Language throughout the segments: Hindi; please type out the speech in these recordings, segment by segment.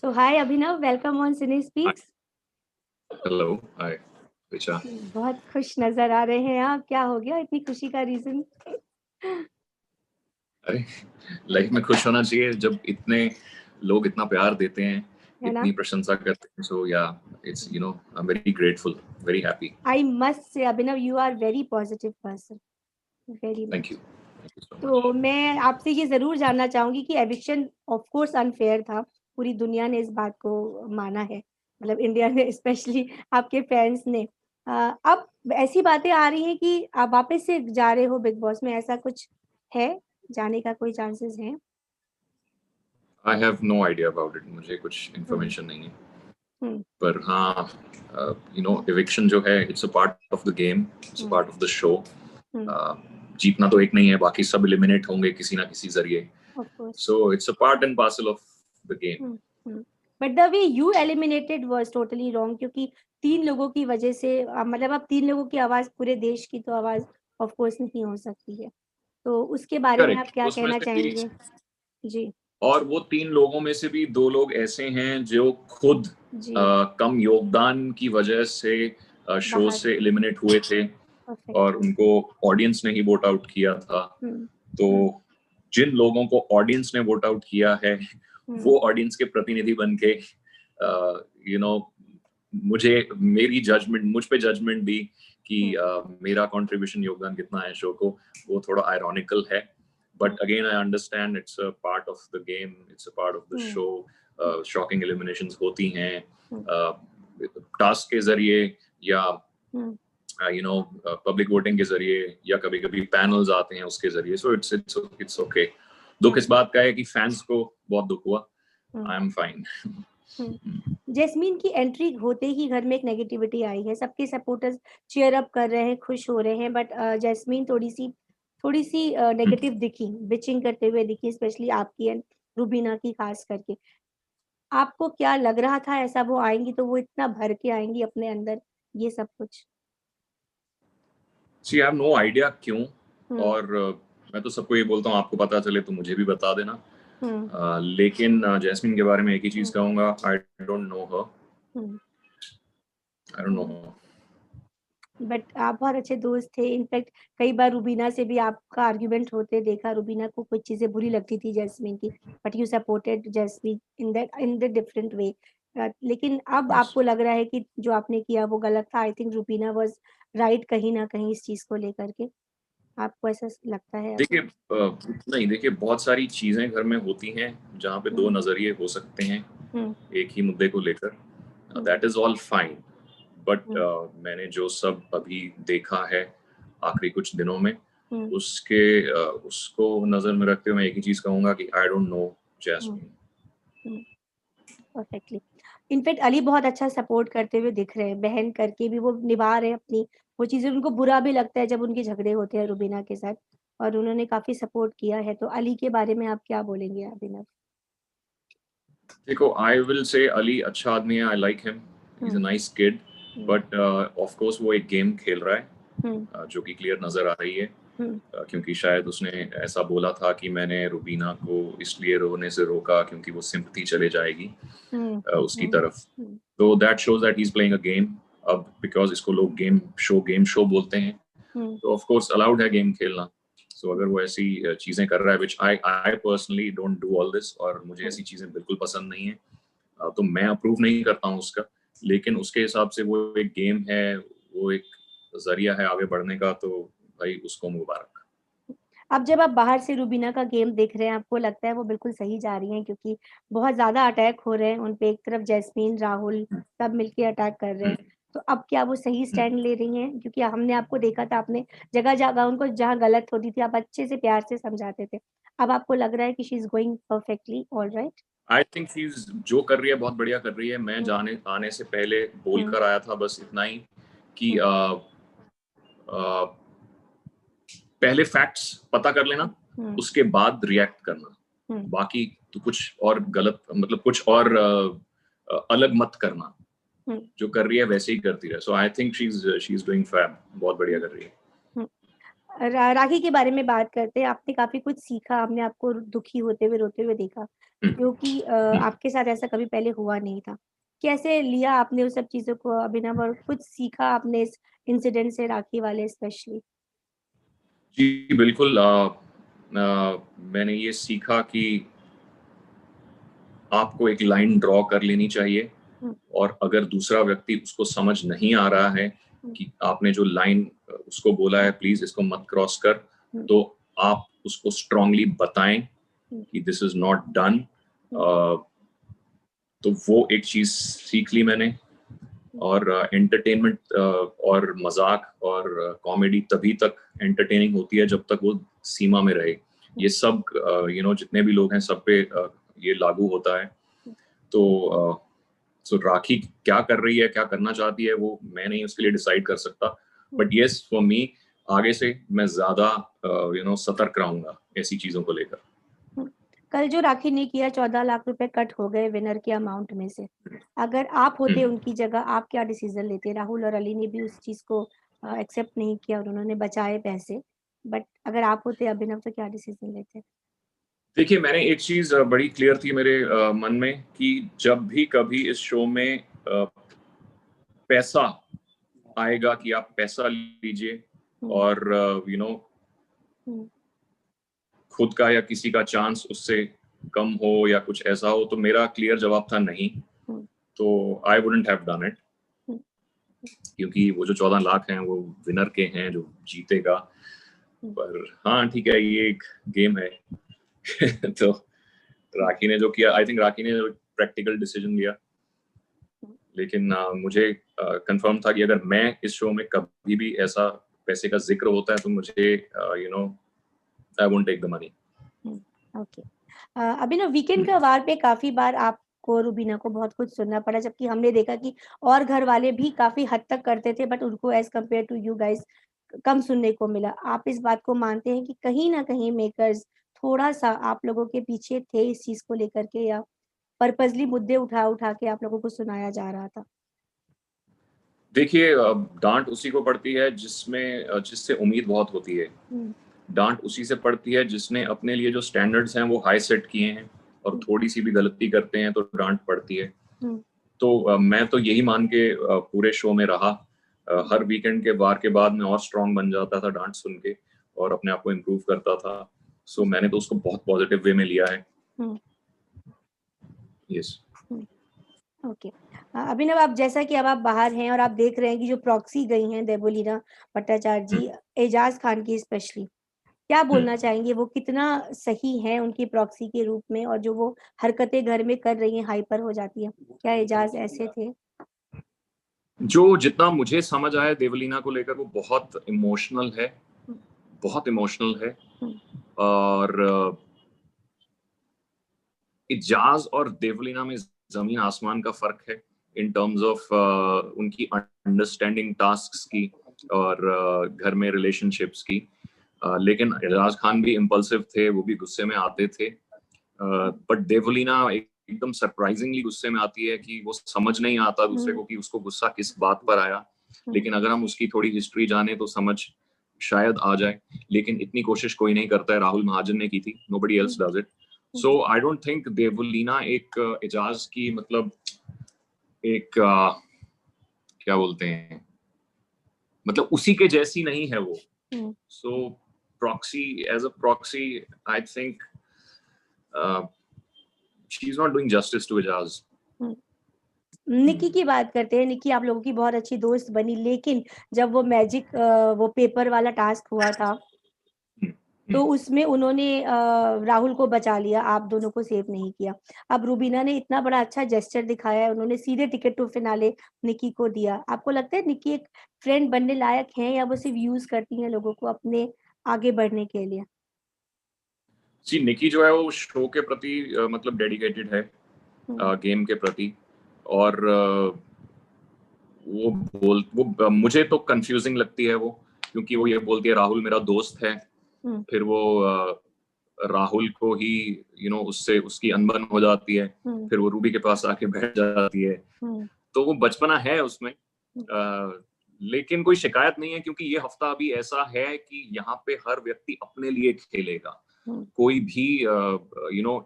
So hi Abhinav, welcome on Cine Speaks. Hello, hi Richa. बहुत खुश नजर आ रहे हैं आप, क्या हो गया इतनी खुशी का रीजन? अरे लाइफ में खुश होना चाहिए जब इतने लोग इतना प्यार देते हैं, है ना? इतनी प्रशंसा करते हैं। सो या it's I am very grateful, very happy. I must say Abhinav, you are very positive person, very much. Thank you सो तो मच। मैं आपसे ये जरूर जानना चाहूंगी कि एविक्शन ऑफ कोर्स अनफेयर था, पूरी दुनिया ने इस बात को माना है, मतलब इंडिया में स्पेशली आपके फैंस ने। अब ऐसी बातें आ रही हैं कि आप वापस से जा रहे हो बिग बॉस में, ऐसा कुछ है? जाने का कोई चांसेस है? I have no idea about it, मुझे कुछ हम्म इन्फॉर्मेशन नहीं है। हम्म पर हाँ, एविक्शन जो है it's a part of the game, it's a hmm part of the show. हम्म जीतना तो एक नहीं है, बाकी सब एलिमिनेट होंगे किसी ना किसी जरिए। Of course. So it's a part and parcel of the game. But the way you eliminated was totally wrong, क्योंकि 3 लोगों की वजह से मतलब अब 3 लोगों की आवाज पूरे देश की तो आवाज ऑफ कोर्स नहीं हो सकती है, तो उसके बारे में आप करेक्ट, क्या उसमें कहना से भी, चाहेंगे? जी और वो 3 लोगों में से भी 2 लोग ऐसे हैं जो खुद जी। कम योगदान की वजह से शो बाहर। से एलिमिनेट हुए थे परफेक्ट। और उनको ऑडियंस ने ही वोट आउट किया था। हम्म तो हम्म जिन लोगों को ऑडियंस ने वोट आउट किया है, हम्म वो ऑडियंस के प्रतिनिधि बन के यू नो मुझे मेरी जजमेंट, मुझ पे जजमेंट दी कि हम्म मेरा कंट्रीब्यूशन, योगदान कितना है शो को, वो थोड़ा आयरॉनिकल है। But again, I understand it's a part of the game, it's a part of the hmm show. Shocking eliminations होती हैं हम्म टास्क के जरिए या हम्म पब्लिक वोटिंग के जरिए या कभी कभी पैनल्स आते हैं उसके जरिए। So it's okay. दुख इस बात का है कि फैंस को बहुत दुख हुआ। हम्म आई एम फाइन। जैस्मीन की एंट्री होते ही घर में एक नेगेटिविटी आई है, सबके सपोर्टर्स चीयर अप कर रहे हैं, खुश हो रहे हैं, बट जैस्मीन थोड़ी सी नेगेटिव दिखी, बिचिंग करते हुए दिखी, स्पेशली आपकी एंड रूबीना की खास करके। आपको क्या लग रहा था ऐसा वो आएंगी तो वो इतना भर के आएंगी अपने अंदर ये सब कुछ? सी आई हैव नो आइडिया क्यों। हम्म और मैं तो सबको ये बोलता हूँ, आपको पता चले तो मुझे भी बता देना। हम्म लेकिन जैस्मिन के बारे में एक ही चीज हम्म कहूंगा, आई don't no her, hmm I don't know hmm her. But आप बहुत अच्छे दोस्त थे, इनफैक्ट कई बार रूबीना से भी आपका आर्ग्यूमेंट होते देखा, रूबीना को कुछ चीजें बुरी लगती थी जैस्मीन की, but you supported jasmine in the different way. लेकिन अब आपको लग रहा है कि जो आपने किया वो गलत था, I think Rubina was right कहीं ना कहीं इस चीज को लेकर के, आपको ऐसा लगता है अब? देखिए नहीं, देखिए बहुत सारी चीजें घर में होती हैं जहाँ पे दो हम्म नजरिए हो सकते हैं हम्म एक ही मुद्दे को लेकर। Hmm that is all fine. But hmm मैंने जो सब अभी देखा है आखिरी कुछ दिनों में, हम्म उसके उसको नजर में रखते हुए मैं एक ही चीज कहूंगा कि I don't know hmm Jasmine. Hmm perfectly. In fact Ali बहुत अच्छा सपोर्ट करते हुए दिख रहे हैं, बहन करके भी वो निभा रहे हैं अपनी वो चीजें। उनको बुरा भी लगता है जब उनके झगड़े होते हैं रुबीना के साथ, और उन्होंने काफी सपोर्ट किया है, तो अली के बारे में आप क्या बोलेंगे अभिनव? देखो, आई विल से अली अच्छा आदमी है, I like him, he is a hmm nice kid. Hmm but of course वो एक गेम खेल रहा है हम्म जो कि क्लियर नजर आ रही है। हम्म क्योंकि शायद उसने ऐसा बोला था कि मैंने रुबीना को इसलिए रोने से रोका क्योंकि वो सिंपथी चले जाएगी हम्म उसकी हम्म तरफ। तो that shows that he is playing a game. अब बिकॉज इसको लोग गेम शो बोलते हैं, हम्म तो ऑफ कोर्स अलाउड है गेम खेलना। सो अगर वो ऐसी चीजें कर रहा है, which I personally don't do all this, और मुझे ऐसी चीजें बिल्कुल पसंद नहीं है, तो मैं अप्रूव नहीं करता हूँ उसका। लेकिन उसके हिसाब से वो एक गेम है, वो एक जरिया है आगे बढ़ने का, तो भाई उसको मुबारक। अब जब आप बाहर से रुबीना का गेम देख रहे हैं, आपको लगता है वो बिल्कुल सही जा रही हैं? क्योंकि बहुत ज्यादा अटैक हो रहे हैं उन पे, एक तरफ जैस्मीन, राहुल सब मिलके अटैक कर रहे हैं, तो अब क्या वो सही स्टैंड ले रही हैं? क्योंकि हमने आपको देखा था, आपने जगह जगह उनको जहाँ गलत होती थी आप अच्छे से प्यार से समझाते थे, अब आपको लग रहा है कि she is going perfectly all right? I think she जो कर रही है बहुत बढ़िया कर रही है। मैं जाने आने से पहले बोल हम्म कर आया था बस इतना ही कि हम्म पहले फैक्ट्स पता कर लेना, हम्म उसके बाद रिएक्ट करना। हम्म बाकी तो कुछ और गलत, मतलब कुछ और अलग मत करना। हम्म जो कर रही है वैसे ही करती रहे। So I think she is doing fab, बहुत बढ़िया कर रही है। हम्म राखी के बारे में बात करते हैं। आपने काफ़ी कुछ सीखा, आपने आपको दुखी होते हुए, रोते हुए देखा, जो कि आपके साथ ऐसा कभी पहले हुआ नहीं था। कैसे लिया आपने उस सब चीज़ों को अभिनव, और कुछ सीखा आपने इस इंसिडेंट से, राखी वाले स्पेशली? जी, बिल्कुल। मैंने ये सीखा कि आपको एक लाइन ड्रॉ कर लेनी चाहिए, हुँ, और अगर दूसरा व्यक्ति उसको समझ नहीं आ रहा है हुँ, कि आपने जो लाइन उसको बोला है, प्लीज़ इसको मत क्रॉस कर, हुँ, तो आप उसको स्ट्रांगली बताएँ हुँ, कि दिस इज़ नॉट डन। हुँ, तो वो एक चीज़ सीख ली मैंने। हुँ, और एंटरटेनमेंट और मज़ाक और कॉमेडी तभी तक एंटरटेनिंग होती है जब तक वो सीमा में रहे। हुँ, ये सब जितने भी लोग हैं सब पे ये लागू होता है। हुँ, तो सो राखी क्या कर रही है, क्या करना चाहती है, वो मैं नहीं उसके लिए डिसाइड कर सकता। हुँ, बट येस, फॉर मी आगे से मैं ज़्यादा सतर्क रहूँगा ऐसी चीज़ों को लेकर। हुँ। कल जो राखी ने किया, 14 लाख रुपए कट हो गए विनर के अमाउंट में से। अगर आप हुँ। होते उनकी जगह, आप क्या डिसीज़न लेते? राहुल और अली ने भी उस चीज़ को एक्सेप्ट नहीं किया और उन्होंने बचाए पैसे। बट अगर आप होते अभिनव, तो क्या डिसीज़न लेते? देखिए, मैंने एक चीज़ बड़ी क्लियर थी मेरे मन में कि जब भी कभी इस शो में पैसा आएगा कि आप पैसा लीजिए हुँ, और हुँ, खुद का या किसी का चांस उससे कम हो या कुछ ऐसा हो, तो मेरा क्लियर जवाब था नहीं। हुँ, तो I wouldn't have done it, हुँ, क्योंकि वो जो 14 लाख हैं वो विनर के हैं जो जीतेगा। हुँ, पर हाँ, ठीक है, ये एक गेम है। तो राखी ने जो किया, आई थिंक राखी ने जो प्रैक्टिकल डिसीजन लिया। हुँ, लेकिन मुझे कंफर्म था कि अगर मैं इस शो में कभी भी ऐसा पैसे का ज़िक्र होता है तो मुझे I won't take the money. हुँ, ओके। अभी ना वीकेंड का वार पे काफ़ी बार आपको, रुबीना को बहुत कुछ सुनना पड़ा, जबकि हमने देखा कि और घर वाले भी काफ़ी हद तक करते थे, बट उनको as compared to you guys कम सुनने को मिला। आप इस बात को मानते हैं कि कहीं न कहीं मेकर्स थोड़ा-सा आप लोगों के पीछे थे इस चीज़ को लेकर के, या पर्पसली मुद्दे उठा-उठा के आप लोगों को सुनाया जा रहा था? देखिए, डाँट उसी को पड़ती है जिससे उम्मीद बहुत होती है। हुँ, डाँट उसी से पड़ती है जिसने अपने लिए जो स्टैंडर्ड्स हैं वो हाई सेट किए हैं, और हुँ, थोड़ी-सी भी गलती करते हैं तो डाँट पड़ती है। हुँ, तो मैं तो यही मान के पूरे शो में रहा। हुँ, हर वीकेंड के वार के बाद मैं और स्ट्रॉन्ग बन जाता था डाँट सुन के, और अपने आप को इम्प्रूव करता था। सो हुँ, मैंने तो उसको बहुत पॉज़िटिव वे में लिया है। हुँ, येस। हुँ। ओके। अभिनव, आप जैसा कि अब आप बाहर हैं और आप देख रहे हैं कि जो प्रॉक्सी गई हैं देवोलीना भट्टाचार्य हुँ, जी, एजाज खान की स्पेशली, क्या हुँ। बोलना चाहेंगे? वो कितना सही हैं उनकी प्रॉक्सी के रूप में, और जो वो हरकतें घर में कर रही हैं, हाइपर हो जाती हैं, क्या एजाज ऐसे थे? जो जितना मुझे समझ आया देवलीना को लेकर, वो बहुत इमोशनल है, हुँ, बहुत इमोशनल है। हुँ, और इजाज़ और देवलीना में ज़मीन आसमान का फ़र्क है इन टर्म्स ऑफ उनकी अंडरस्टैंडिंग टास्क्स की और घर में रिलेशनशिप्स की। लेकिन एजाज खान भी इम्पल्सिव थे, वो भी गुस्से में आते थे। बट देवलीना एकदम सरप्राइजिंगली गुस्से में आती है कि वो समझ नहीं आता दूसरे हुँ, को कि उसको गुस्सा किस बात पर आया। हुँ, लेकिन अगर हम उसकी थोड़ी हिस्ट्री जाने तो समझ शायद आ जाए। लेकिन इतनी कोशिश कोई नहीं करता है, राहुल महाजन ने की थी, nobody hmm, else does it. Hmm, so I don't think Devlina एक एजाज की मतलब एक क्या बोलते हैं, मतलब उसी के जैसी नहीं है वो। हुँ, so proxy, as a proxy, I think she is not doing justice to Eijaz. हुँ। निकी की बात करते हैं। निकी आप लोगों की बहुत अच्छी दोस्त बनी, लेकिन जब वो मैजिक वो पेपर वाला टास्क हुआ था, तो उसमें उन्होंने राहुल को बचा लिया, आप दोनों को सेव नहीं किया। अब रूबीना ने इतना बड़ा अच्छा जेस्चर दिखाया है, उन्होंने सीधे टिकट टू फिनाले निक्की को दिया। आपको लगता है निक्की एक फ्रेंड बनने लायक हैं, या वो सिर्फ़ यूज़ करती हैं लोगों को अपने आगे बढ़ने के लिए? जी, निकी जो है वो शो के प्रति मतलब डेडिकेटेड है, हुँ, गेम के प्रति। और वो मुझे तो कंफ्यूजिंग लगती है वो, क्योंकि वो हुँ, ये बोलती है राहुल मेरा दोस्त है, हुँ, फिर वो राहुल को ही उससे उसकी अनबन हो जाती है, हुँ, फिर वो रूबी के पास आके बैठ जाती है। हुँ, तो वो बचपना है उसमें। हुँ, लेकिन कोई शिकायत नहीं है, क्योंकि ये हफ्ता अभी ऐसा है कि यहाँ पे हर व्यक्ति अपने लिए खेलेगा, कोई भी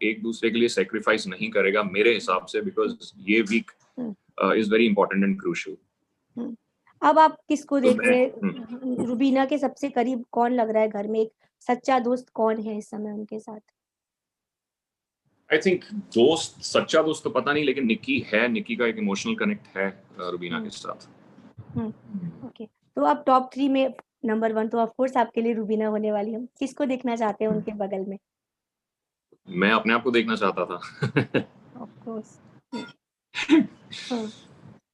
एक दूसरे के लिए सेक्रीफाइस नहीं करेगा मेरे हिसाब से, बिकॉज ये week is very important and crucial. अब आप किसको देख रहे हैं? रुबीना के सबसे करीब कौन लग रहा है घर में? एक सच्चा दोस्त कौन है इस समय उनके साथ? आई थिंक सच्चा दोस्त तो पता नहीं, लेकिन निक्की का एक इमोशनल कनेक्ट है रुबीना के साथ। ओके, तो आप टॉप 3 में नंबर 1 तो ऑफ कोर्स आपके लिए रुबीना होने वाली है। किसको देखना चाहते हैं उनके बगल में? मैं अपने आप को देखना चाहता था। Of course.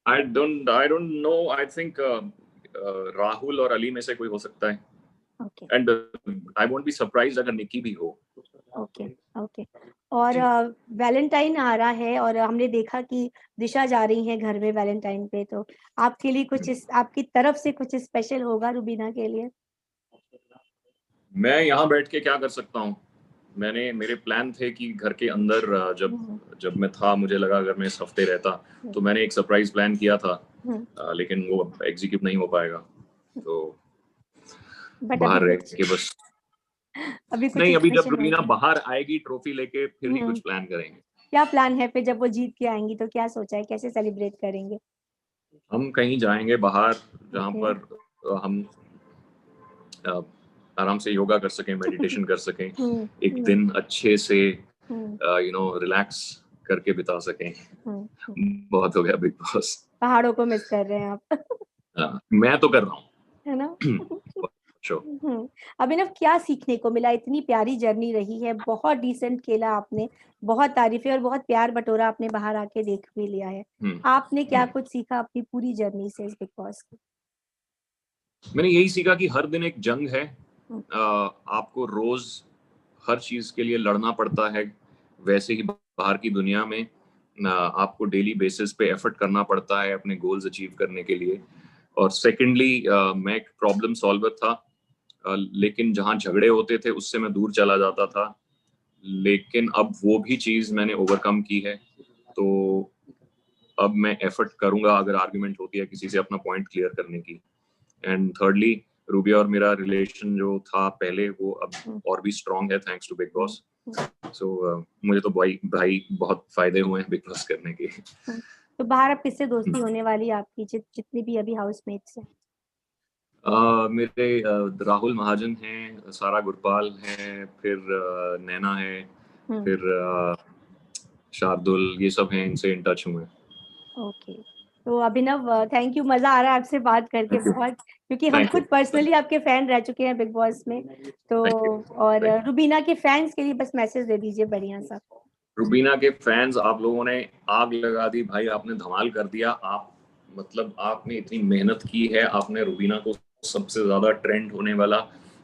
I don't know. I think Rahul और अली में से कोई हो सकता है। Okay. And I won't be surprised अगर निक्की भी हो। ओके। और वैलेंटाइन आ रहा है और हमने देखा कि दिशा जा रही है घर में वैलेंटाइन पे, तो आपके लिए आपकी तरफ से कुछ स्पेशल होगा रुबीना के लिए? मैं यहाँ बैठ के क्या कर सकता हूँ? मेरे प्लान थे कि घर के अंदर जब मैं था, मुझे लगा अगर मैं इस हफ्ते रहता तो मैंने एक सरप्राइज प्लान किया था, लेकिन वो एग्जीक्यूट नहीं हो पाएगा, तो बाहर रह के बस अभी जब रुबीना बाहर आएगी ट्रॉफी लेके, फिर ही कुछ प्लान करेंगे। क्या प्लान है फिर जब वो जीत के आएंगी? तो क्या सोचा है, कैसे सेलिब्रेट करेंगे? हम कहीं जाएंगे बाहर जहाँ पर हम आराम से योगा कर सकें, मेडिटेशन कर सकें, एक दिन अच्छे से रिलैक्स करके बिता सकें। बहुत हो गया बिग बॉस। पहाड़ों को मिस कर रहे हैं आप? मैं तो कर रहा हूँ, है ना? अभिनव, क्या सीखने को मिला? इतनी प्यारी जर्नी रही है, बहुत डिसेंट खेला आपने, बहुत तारीफें और बहुत प्यार बटोरा आपने, बाहर आके देख भी लिया है। आपने क्या कुछ सीखा अपनी पूरी जर्नी से इस बिग बॉस की? मैंने यही सीखा कि हर दिन एक जंग है, आपको रोज हर चीज के लिए लड़ना पड़ता है। वैसे ही बाहर की दुनिया में आपको डेली बेसिस पे एफर्ट करना पड़ता है अपने गोल्स अचीव करने के लिए। और सेकेंडली, मैं एक प्रॉब्लम सॉल्वर था, लेकिन जहाँ झगड़े होते थे उससे मैं दूर चला जाता था, लेकिन अब वो भी चीज मैंने ओवरकम की है, तो अब मैं एफर्ट करूंगा अगर आर्ग्यूमेंट होती है किसी से अपना पॉइंट क्लियर करने की। एंड थर्डली, रूबी और मेरा रिलेशन जो था पहले, वो अब और भी स्ट्रॉन्ग है थैंक्स टू बिग बॉस। सो मुझे तो भाई बहुत फायदे हुए हैं बिग बॉस करने के। तो बाहर अब किससे दोस्ती होने वाली है आपकी, जितनी भी अभी हाउसमेट्स हैं? मेरे राहुल महाजन हैं, सारा गुरपाल हैं, फिर नैना है, फिर शार्दुल, ये सब हैं, इनसे इन टच हुए। ओके, तो अभिनव, थैंक यू, मजा आ रहा है आपसे बात करके बहुत, क्योंकि हम खुद पर्सनली आपके फैन रह चुके हैं बिग बॉस में। तो और रुबीना के फैंस के लिए बस मैसेज दे दीजिए बढ़िया सा। रुबीना के फैंस, आप लोगों ने आग लगा दी भाई, आपने धमाल कर दिया। आपने इतनी मेहनत की है, आपने रुबीना को सबसे ज्यादा ट्रेंड होने वाला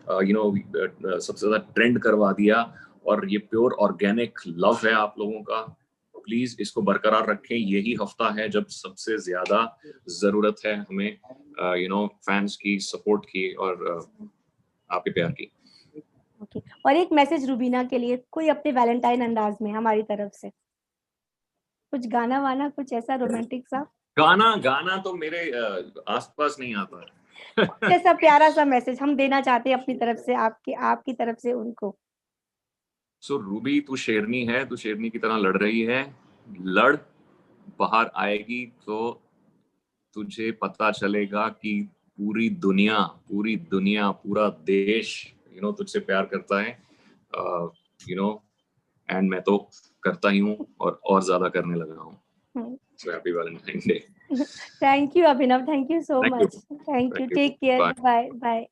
सबसे ज्यादा ट्रेंड करवा दिया, और ये प्योर ऑर्गेनिक लव है आप लोगों का। प्लीज इसको बरकरार रखें, यही हफ्ता है जब सबसे ज्यादा जरूरत है हमें फैंस की सपोर्ट की और आपके प्यार की। ओके, और एक मैसेज रुबीना के लिए, कोई अपने वैलेंटाइन अंदाज में हमारी तरफ से कुछ गाना वाना, कुछ ऐसा रोमांटिक सा गाना तो मेरे आसपास नहीं आता। ऐसा प्यारा सा मैसेज हम देना चाहते हैं अपनी तरफ से, आपकी तरफ से उनको। सो रूबी, तू शेरनी है, तू शेरनी की तरह लड़ रही है, लड़, बाहर आएगी तो तुझे पता चलेगा कि पूरी दुनिया, पूरा देश तुझसे प्यार करता है, एंड मैं तो करता ही हूँ और ज्यादा करने लगा हूँ। So happy Valentine day. Thank you Abhinav, thank you so much, thank you, take care, bye bye.